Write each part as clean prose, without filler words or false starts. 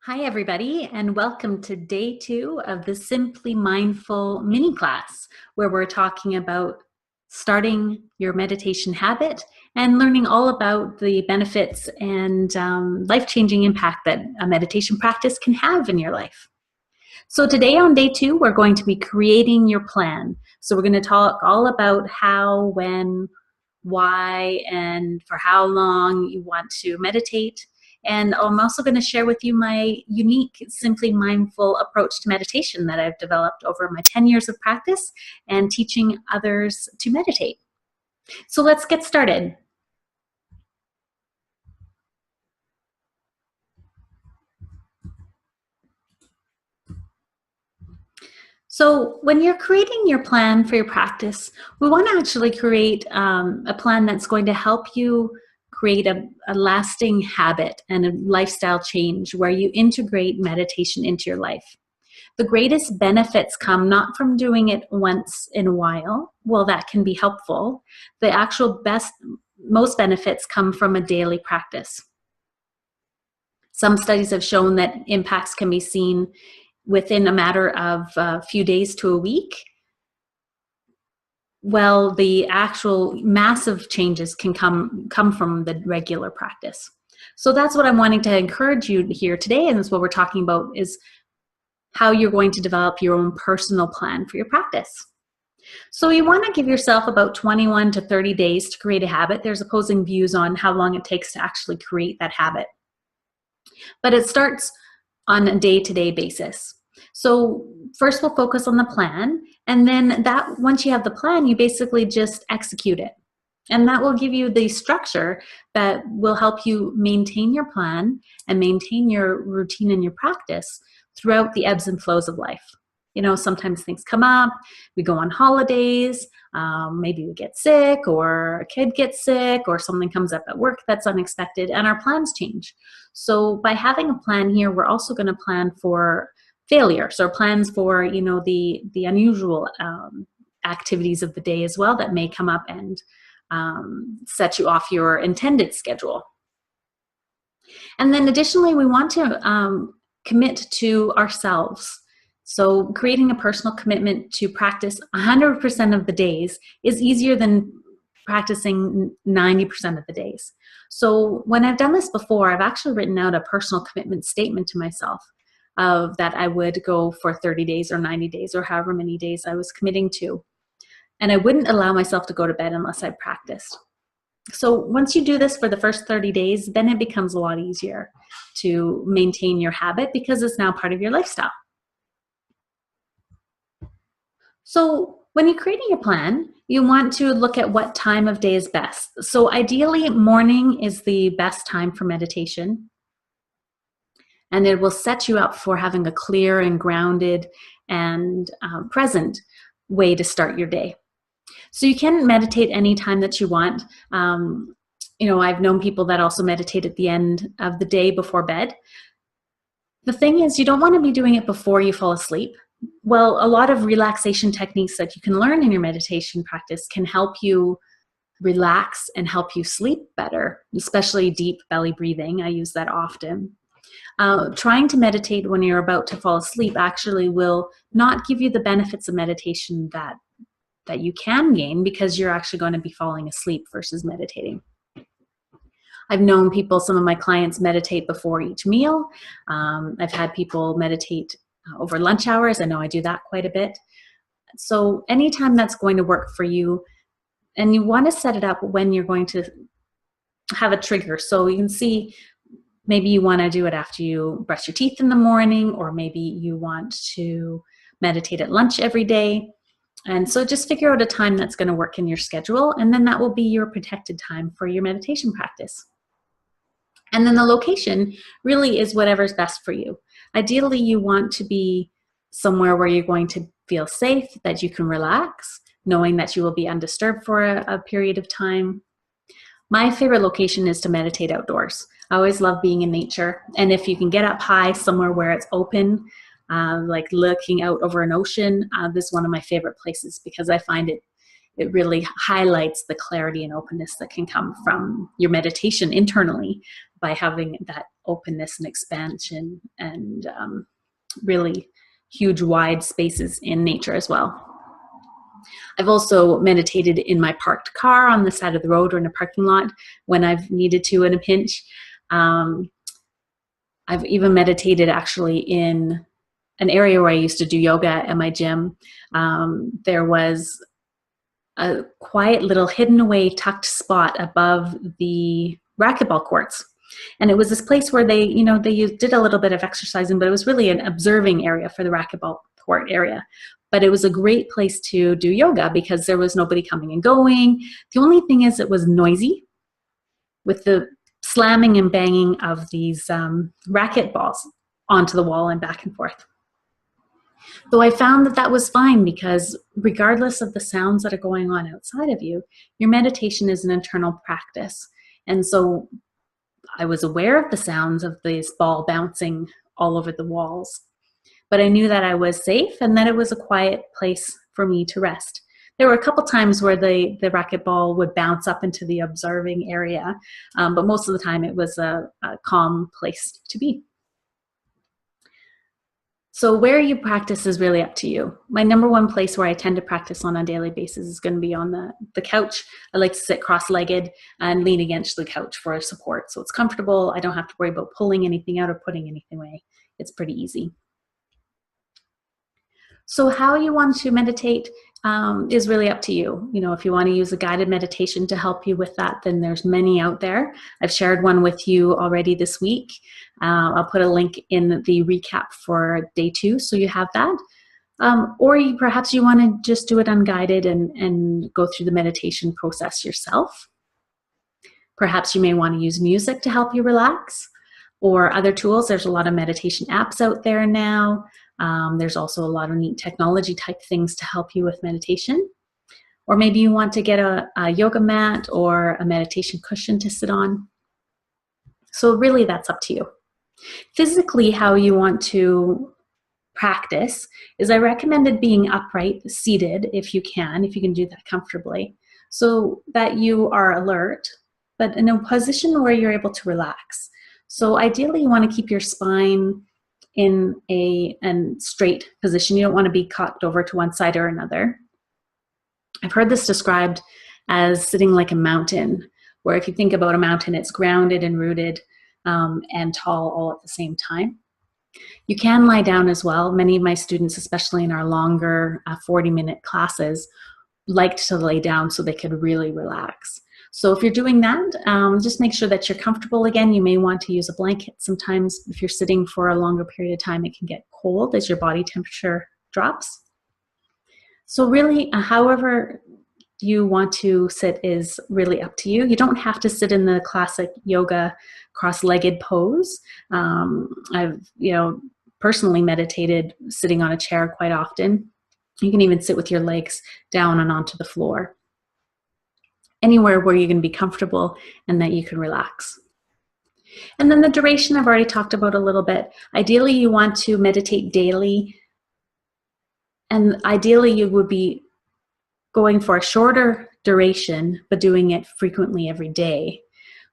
Hi, everybody, and welcome to day 2 of the Simply Mindful mini class, where we're talking about starting your meditation habit and learning all about the benefits and life-changing impact that a meditation practice can have in your life. So today on day 2, we're going to be creating your plan. So we're going to talk all about how, when, why, and for how long you want to meditate. And I'm also going to share with you my unique, Simply Mindful approach to meditation that I've developed over my 10 years of practice and teaching others to meditate. So let's get started. So when you're creating your plan for your practice, we want to actually create a plan that's going to help you create a lasting habit and a lifestyle change where you integrate meditation into your life. The greatest benefits come not from doing it once in a while. Well, that can be helpful. The actual most benefits come from a daily practice. Some studies have shown that impacts can be seen within a matter of a few days to a week. Well, the actual massive changes can come from the regular practice. So that's what I'm wanting to encourage you here today, and that's what we're talking about, is how you're going to develop your own personal plan for your practice. So you want to give yourself about 21 to 30 days to create a habit. There's opposing views on how long it takes to actually create that habit. But it starts on a day-to-day basis. So first we'll focus on the plan, and then once you have the plan, you basically just execute it. And that will give you the structure that will help you maintain your plan and maintain your routine and your practice throughout the ebbs and flows of life. You know, sometimes things come up, we go on holidays, maybe we get sick, or a kid gets sick, or something comes up at work that's unexpected, and our plans change. So by having a plan here, we're also going to plan for failure. So plans for, you know, the unusual activities of the day as well that may come up and set you off your intended schedule. And then additionally, we want to commit to ourselves. So creating a personal commitment to practice 100% of the days is easier than practicing 90% of the days. So when I've done this before, I've actually written out a personal commitment statement to myself of that I would go for 30 days or 90 days or however many days I was committing to. And I wouldn't allow myself to go to bed unless I practiced. So once you do this for the first 30 days, then it becomes a lot easier to maintain your habit because it's now part of your lifestyle. So when you're creating your plan, you want to look at what time of day is best. So ideally, morning is the best time for meditation. And it will set you up for having a clear and grounded and present way to start your day. So you can meditate anytime that you want. You know, I've known people that also meditate at the end of the day before bed. The thing is, you don't want to be doing it before you fall asleep. Well, a lot of relaxation techniques that you can learn in your meditation practice can help you relax and help you sleep better, especially deep belly breathing. I use that often. Trying to meditate when you're about to fall asleep actually will not give you the benefits of meditation that you can gain, because you're actually going to be falling asleep versus meditating. I've known people, some of my clients meditate before each meal. I've had people meditate over lunch hours. I know I do that quite a bit. So anytime that's going to work for you, and you want to set it up when you're going to have a trigger. So you can see, maybe you want to do it after you brush your teeth in the morning, or maybe you want to meditate at lunch every day. And so just figure out a time that's going to work in your schedule, and then that will be your protected time for your meditation practice. And then the location really is whatever's best for you. Ideally, you want to be somewhere where you're going to feel safe, that you can relax, knowing that you will be undisturbed for a period of time. My favorite location is to meditate outdoors. I always love being in nature. And if you can get up high somewhere where it's open, like looking out over an ocean, this is one of my favorite places, because I find it really highlights the clarity and openness that can come from your meditation internally by having that openness and expansion and really huge wide spaces in nature as well. I've also meditated in my parked car on the side of the road or in a parking lot when I've needed to in a pinch. I've even meditated actually in an area where I used to do yoga at my gym. There was a quiet little hidden away tucked spot above the racquetball courts. And it was this place where they did a little bit of exercising, but it was really an observing area for the racquetball court area. But it was a great place to do yoga because there was nobody coming and going. The only thing is it was noisy with the slamming and banging of these racket balls onto the wall and back and forth. Though I found that that was fine because regardless of the sounds that are going on outside of you, your meditation is an internal practice. And so I was aware of the sounds of this ball bouncing all over the walls, but I knew that I was safe and that it was a quiet place for me to rest. There were a couple times where the racquetball would bounce up into the observing area, but most of the time it was a calm place to be. So where you practice is really up to you. My number one place where I tend to practice on a daily basis is going to be on the couch. I like to sit cross-legged and lean against the couch for support. So it's comfortable. I don't have to worry about pulling anything out or putting anything away. It's pretty easy. So how you want to meditate is really up to you. You know, if you want to use a guided meditation to help you with that, then there's many out there. I've shared one with you already this week. I'll put a link in the recap for day 2, so you have that. Or perhaps you want to just do it unguided and go through the meditation process yourself. Perhaps you may want to use music to help you relax, or other tools. There's a lot of meditation apps out there now. There's also a lot of neat technology type things to help you with meditation. Or maybe you want to get a yoga mat or a meditation cushion to sit on. So really that's up to you. Physically, how you want to practice is I recommended being upright, seated if you can do that comfortably, so that you are alert, but in a position where you're able to relax. So ideally you want to keep your spine in a straight position. You don't want to be cocked over to one side or another. I've heard this described as sitting like a mountain, where if you think about a mountain, it's grounded and rooted and tall all at the same time. You can lie down as well. Many of my students, especially in our longer 40-minute classes, liked to lay down so they could really relax. So if you're doing that, just make sure that you're comfortable. Again, you may want to use a blanket. Sometimes if you're sitting for a longer period of time, it can get cold as your body temperature drops. So really, however you want to sit is really up to you. You don't have to sit in the classic yoga cross-legged pose. I've personally meditated sitting on a chair quite often. You can even sit with your legs down and onto the floor. Anywhere where you're going to be comfortable and that you can relax. And then the duration I've already talked about a little bit. Ideally, you want to meditate daily. And ideally, you would be going for a shorter duration, but doing it frequently every day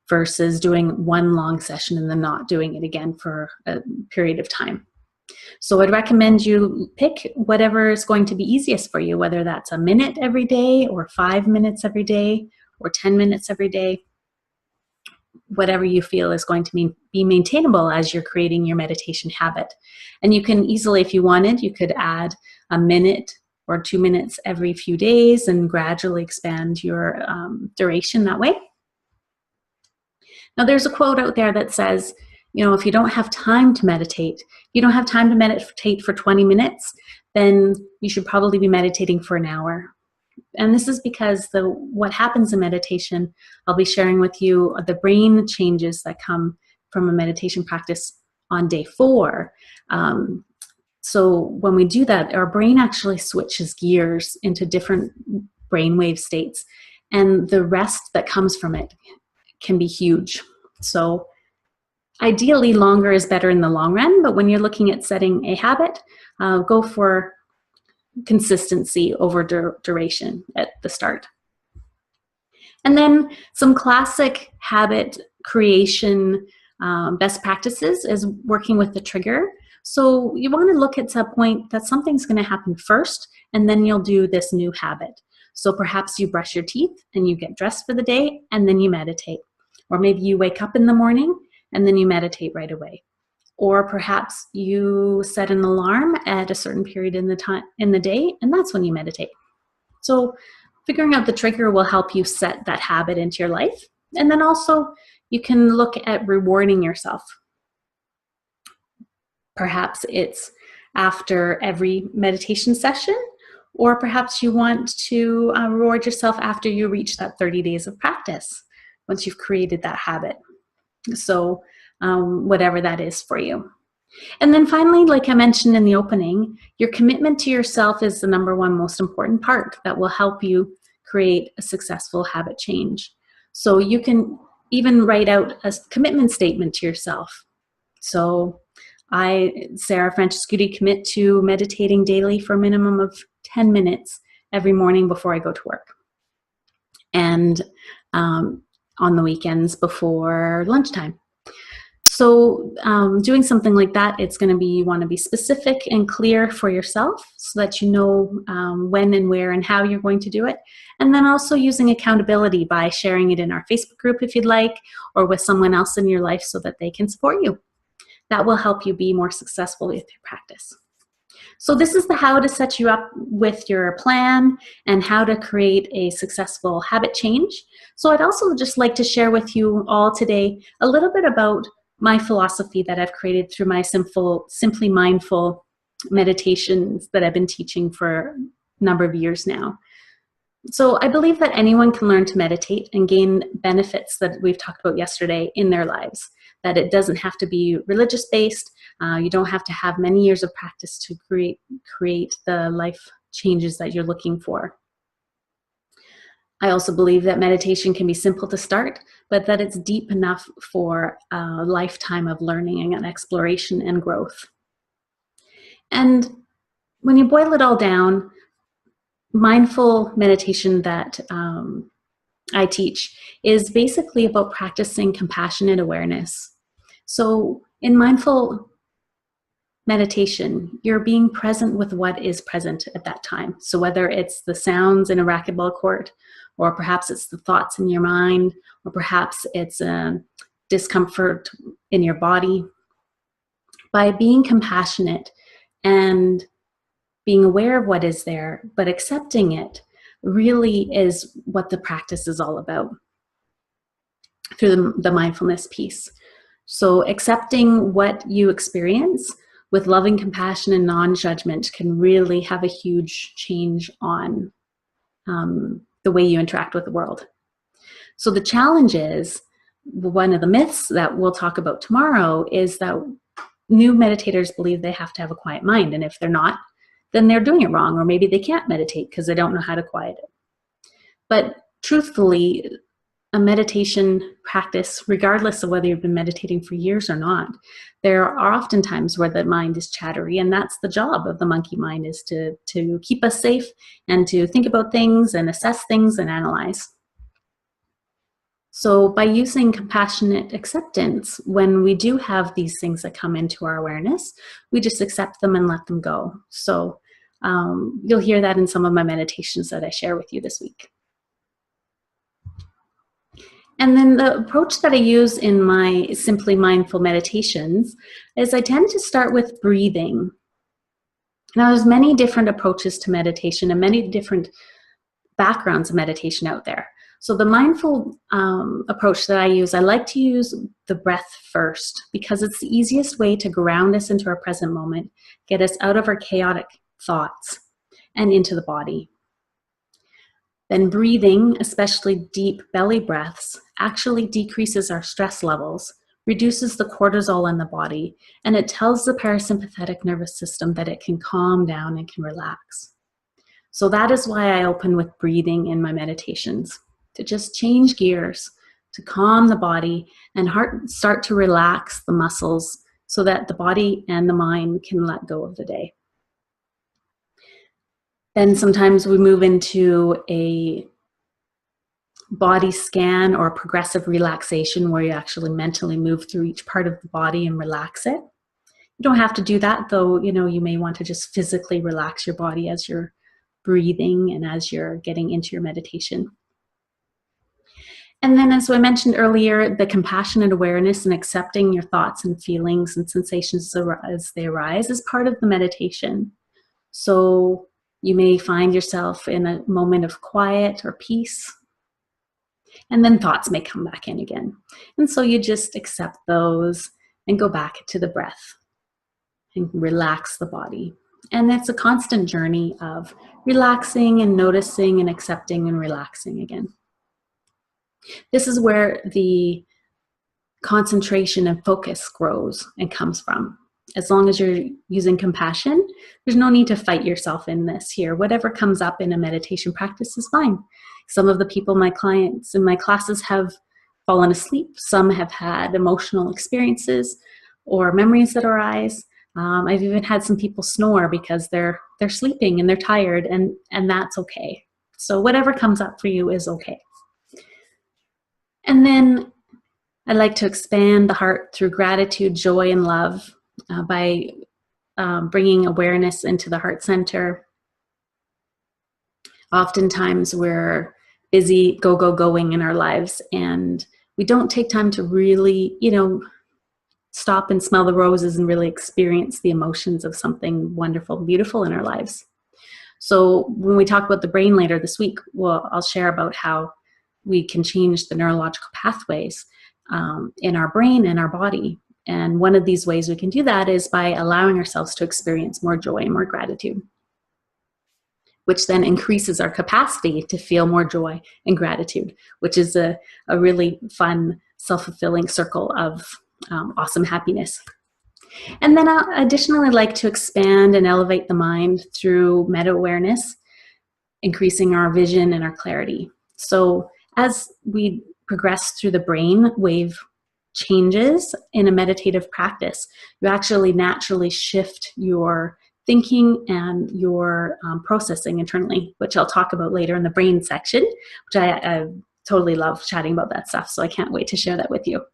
versus doing one long session and then not doing it again for a period of time. So I'd recommend you pick whatever is going to be easiest for you, whether that's a minute every day or 5 minutes every day or 10 minutes every day, whatever you feel is going to be maintainable as you're creating your meditation habit. And you can easily, if you wanted, you could add a minute or 2 minutes every few days and gradually expand your duration that way. Now there's a quote out there that says, if you don't have time to meditate, you don't have time to meditate for 20 minutes, then you should probably be meditating for an hour. And this is because what happens in meditation, I'll be sharing with you the brain changes that come from a meditation practice on day 4. So when we do that, our brain actually switches gears into different brainwave states, and the rest that comes from it can be huge. So ideally, longer is better in the long run, but when you're looking at setting a habit, go for consistency over duration at the start. And then some classic habit creation best practices is working with the trigger. So you want to look at a point that something's going to happen first, and then you'll do this new habit. So perhaps you brush your teeth and you get dressed for the day, and then you meditate. Or maybe you wake up in the morning and then you meditate right away. Or perhaps you set an alarm at a certain period in the day, and that's when you meditate. So figuring out the trigger will help you set that habit into your life. And then also you can look at rewarding yourself. Perhaps it's after every meditation session, or perhaps you want to reward yourself after you reach that 30 days of practice, once you've created that habit. So whatever that is for you. And then finally, like I mentioned in the opening, your commitment to yourself is the number one most important part that will help you create a successful habit change. So you can even write out a commitment statement to yourself. So I, Sarah Francescutti, commit to meditating daily for a minimum of 10 minutes every morning before I go to work. And on the weekends before lunchtime. So doing something like that, it's going to be, you want to be specific and clear for yourself so that you know when and where and how you're going to do it. And then also using accountability by sharing it in our Facebook group if you'd like, or with someone else in your life so that they can support you. That will help you be more successful with your practice. So this is the how to set you up with your plan and how to create a successful habit change. So I'd also just like to share with you all today a little bit about my philosophy that I've created through my Simply Mindful meditations that I've been teaching for a number of years now. So I believe that anyone can learn to meditate and gain benefits that we've talked about yesterday in their lives, that it doesn't have to be religious based. You don't have to have many years of practice to create the life changes that you're looking for. I also believe that meditation can be simple to start, but that it's deep enough for a lifetime of learning and exploration and growth. And when you boil it all down, mindful meditation that I teach is basically about practicing compassionate awareness. So in mindful meditation, you're being present with what is present at that time. So whether it's the sounds in a racquetball court, or perhaps it's the thoughts in your mind, or perhaps it's a discomfort in your body, by being compassionate and being aware of what is there, but accepting it really is what the practice is all about through the mindfulness piece. So accepting what you experience with loving compassion and non-judgment can really have a huge change on the way you interact with the world. So the challenge is, one of the myths that we'll talk about tomorrow is that new meditators believe they have to have a quiet mind, and if they're not, then they're doing it wrong, or maybe they can't meditate because they don't know how to quiet it. But truthfully, a meditation practice, regardless of whether you've been meditating for years or not, there are often times where the mind is chattery, and that's the job of the monkey mind, is to keep us safe and to think about things and assess things and analyze. So by using compassionate acceptance, when we do have these things that come into our awareness, we just accept them and let them go. So you'll hear that in some of my meditations that I share with you this week. And then the approach that I use in my Simply Mindful meditations is I tend to start with breathing. Now, there's many different approaches to meditation and many different backgrounds of meditation out there. So the mindful approach that I use, I like to use the breath first because it's the easiest way to ground us into our present moment, get us out of our chaotic thoughts and into the body. Then breathing, especially deep belly breaths, actually decreases our stress levels, reduces the cortisol in the body, and it tells the parasympathetic nervous system that it can calm down and can relax. So that is why I open with breathing in my meditations, to just change gears, to calm the body and start to relax the muscles so that the body and the mind can let go of the day. Then sometimes we move into a body scan or progressive relaxation, where you actually mentally move through each part of the body and relax it. You don't have to do that, though. You may want to just physically relax your body as you're breathing and as you're getting into your meditation. And then, as I mentioned earlier, the compassionate awareness and accepting your thoughts and feelings and sensations as they arise is part of the meditation. So you may find yourself in a moment of quiet or peace, and then thoughts may come back in again. And so you just accept those and go back to the breath and relax the body. And it's a constant journey of relaxing and noticing and accepting and relaxing again. This is where the concentration and focus grows and comes from. As long as you're using compassion, there's no need to fight yourself in this here. Whatever comes up in a meditation practice is fine. Some of the people, my clients in my classes, have fallen asleep. Some have had emotional experiences or memories that arise. I've even had some people snore because they're sleeping and they're tired, and that's okay. So whatever comes up for you is okay. And then I like to expand the heart through gratitude, joy, and love by bringing awareness into the heart center. Oftentimes we're busy going in our lives, and we don't take time to really, stop and smell the roses and really experience the emotions of something wonderful, beautiful in our lives. So when we talk about the brain later this week, I'll share about how we can change the neurological pathways in our brain and our body. And one of these ways we can do that is by allowing ourselves to experience more joy and more gratitude, which then increases our capacity to feel more joy and gratitude, which is a really fun, self-fulfilling circle of awesome happiness. And then I additionally like to expand and elevate the mind through meta-awareness, increasing our vision and our clarity. So as we progress through the brain wave changes in a meditative practice, you actually naturally shift your thinking and your processing internally, which I'll talk about later in the brain section, which I totally love chatting about that stuff. So I can't wait to share that with you.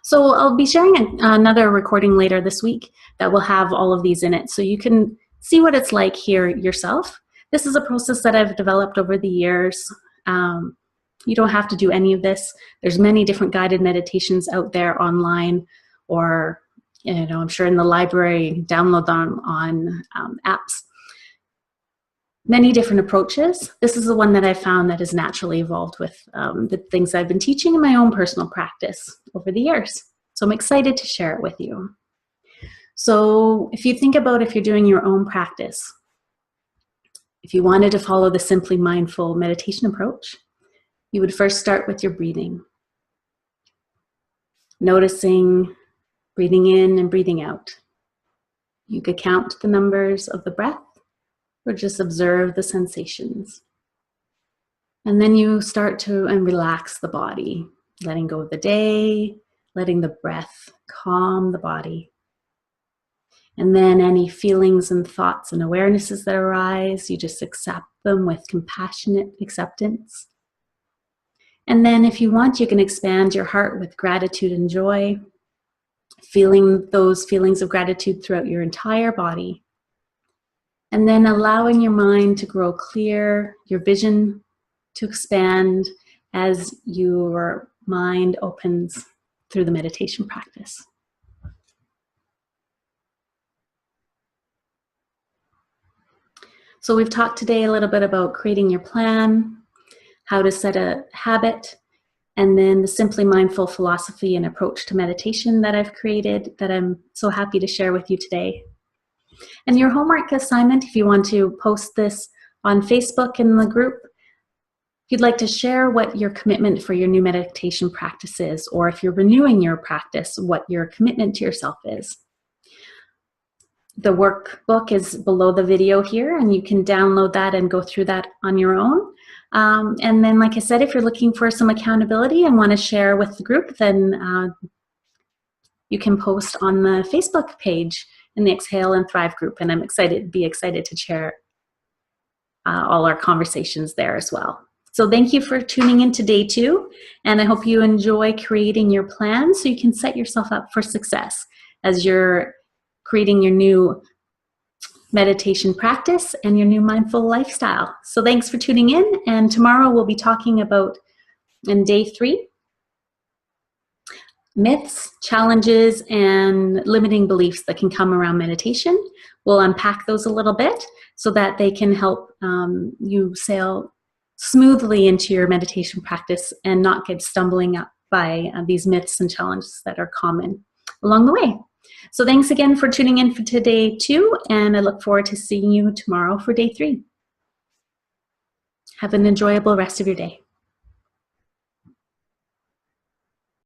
So I'll be sharing another recording later this week that will have all of these in it, so you can see what it's like here yourself. This is a process that I've developed over the years. You don't have to do any of this. There's many different guided meditations out there online, or I'm sure in the library, download them on apps. Many different approaches. This is the one that I found that has naturally evolved with the things I've been teaching in my own personal practice over the years. So I'm excited to share it with you. So if you think about if you're doing your own practice, if you wanted to follow the Simply Mindful meditation approach, you would first start with your breathing. Noticing, breathing in and breathing out. You could count the numbers of the breath, or just observe the sensations. And then you start to relax the body, letting go of the day, letting the breath calm the body. And then any feelings and thoughts and awarenesses that arise, you just accept them with compassionate acceptance. And then if you want, you can expand your heart with gratitude and joy, feeling those feelings of gratitude throughout your entire body. And then allowing your mind to grow clear, your vision to expand as your mind opens through the meditation practice. So we've talked today a little bit about creating your plan, how to set a habit, and then the Simply Mindful philosophy and approach to meditation that I've created that I'm so happy to share with you today. And your homework assignment, if you want to post this on Facebook in the group, if you'd like to share what your commitment for your new meditation practice is, or if you're renewing your practice, what your commitment to yourself is. The workbook is below the video here, and you can download that and go through that on your own. And then, like I said, if you're looking for some accountability and want to share with the group, then you can post on the Facebook page in the Exhale and Thrive group, and I'm excited to share all our conversations there as well. So thank you for tuning in to day 2, and I hope you enjoy creating your plan so you can set yourself up for success as you're creating your new meditation practice and your new mindful lifestyle. So thanks for tuning in, and tomorrow we'll be talking about, in day 3, myths, challenges, and limiting beliefs that can come around meditation. We'll unpack those a little bit so that they can help you sail smoothly into your meditation practice and not get stumbling up by these myths and challenges that are common along the way. So thanks again for tuning in for today 2, and I look forward to seeing you tomorrow for day 3. Have an enjoyable rest of your day.